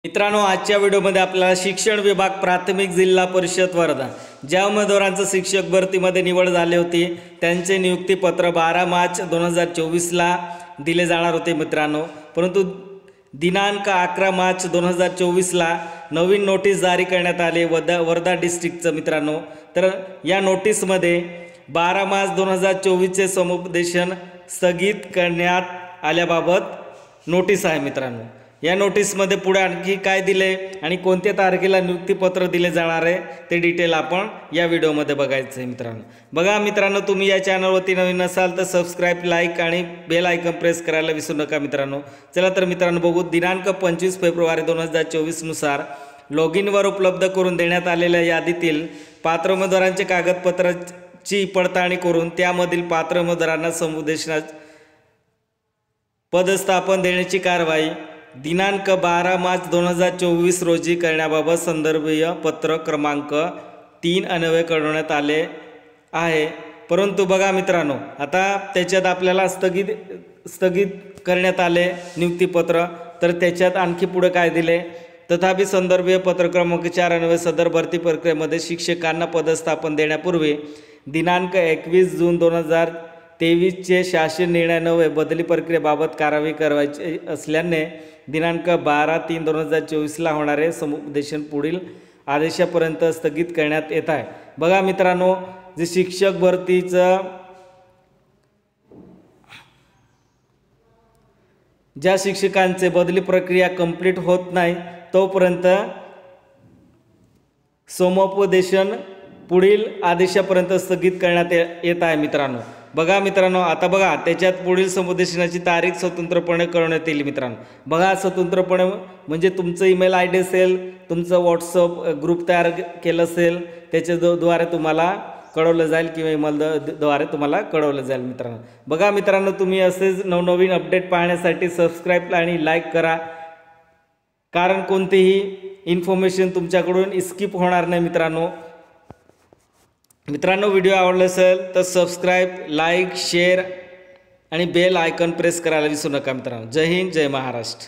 मित्रांनो, आजच्या व्हिडिओमध्ये आपल्याला शिक्षण विभाग प्राथमिक जिल्हा परिषद वर्धा ज्या उमेदवारांचं शिक्षक भरतीमध्ये निवड झाली होती त्यांचे नियुक्तीपत्र 12 मार्च 2024ला दिले जाणार होते मित्रांनो, परंतु दिनांक 11 मार्च 2024ला नवीन नोटीस जारी करण्यात आली वर्धा डिस्ट्रिक्टचं मित्रांनो। तर या नोटीसमध्ये 12 मार्च 2024चे समुपदेशन स्थगित करण्यात आल्याबाबत नोटीस आहे मित्रांनो। या नोटीसमध्ये पुढे आणखी काय दिले आणि कोणत्या तारखेला नियुक्तीपत्र दिले जाणार आहे ते डिटेल आपण या व्हिडिओमध्ये बघायचं आहे मित्रांनो। बघा मित्रांनो, तुम्ही या चॅनलवरती नवीन असाल तर सबस्क्राइब, लाईक आणि बेल आयकॉन प्रेस करायला विसरू नका मित्रांनो। चला तर मित्रांनो बघू, दिनांक 25 फेब्रुवारी 2024 नुसार लॉगिनवर उपलब्ध करून देण्यात आलेल्या यादीतील पात्र उमेदवारांचे कागदपत्राची पडताळणी करून त्यामधील पात्र उमेदवारांना समुपदेशनास पदस्थापन देण्याची कारवाई दिनांक 12 मार्च 2024 रोजी करण्याबाबत संदर्भीय पत्र क्रमांक 3 अन्वये कळवण्यात आले आहे। परंतु बघा मित्रांनो, आता त्याच्यात आपल्याला स्थगित करण्यात आले नियुक्तीपत्र, तर त्याच्यात आणखी पुढे काय दिले, तथापि संदर्भीय पत्र क्रमांक 4 अन्वये सदर भरती प्रक्रियेमध्ये शिक्षकांना पदस्थापन देण्यापूर्वी दिनांक 21 जून 2023चे शासन निर्णयान्वये बदली प्रक्रियेबाबत कारवाई करायची असल्याने दिनांक 12/3/2024ला होणारे समुपदेशन पुढील आदेशापर्यंत स्थगित करण्यात येत आहे। बघा मित्रांनो, जे शिक्षक भरतीचं ज्या शिक्षकांचे बदली प्रक्रिया कंप्लीट होत नाही तोपर्यंत समुपदेशन पुढील आदेशापर्यंत स्थगित करण्यात येत आहे मित्रांनो। बघा मित्रांनो, आता बघा त्याच्यात पुढील समुपदेशनाची तारीख स्वतंत्रपणे कळवण्यात येईल मित्रांनो। बघा, स्वतंत्रपणे म्हणजे तुमचं ईमेल आय डी असेल, तुमचं व्हॉट्सअप ग्रुप तयार केलं असेल त्याच्याद्वारे तुम्हाला कळवलं जाईल किंवा ईमेलद्वारे तुम्हाला कळवलं जाईल मित्रांनो। बघा मित्रांनो, तुम्ही असेच नवनवीन अपडेट पाहण्यासाठी सबस्क्राईब आणि लाईक करा, कारण कोणतेही इन्फॉर्मेशन तुमच्याकडून स्किप होणार नाही मित्रांनो। मित्रांनो, व्हिडिओ आवडला असेल तर सबस्क्राईब, लाईक, शेअर आणि बेल आयकॉन प्रेस करायला विसरू नका मित्रांनो। जय हिंद, जय महाराष्ट्र।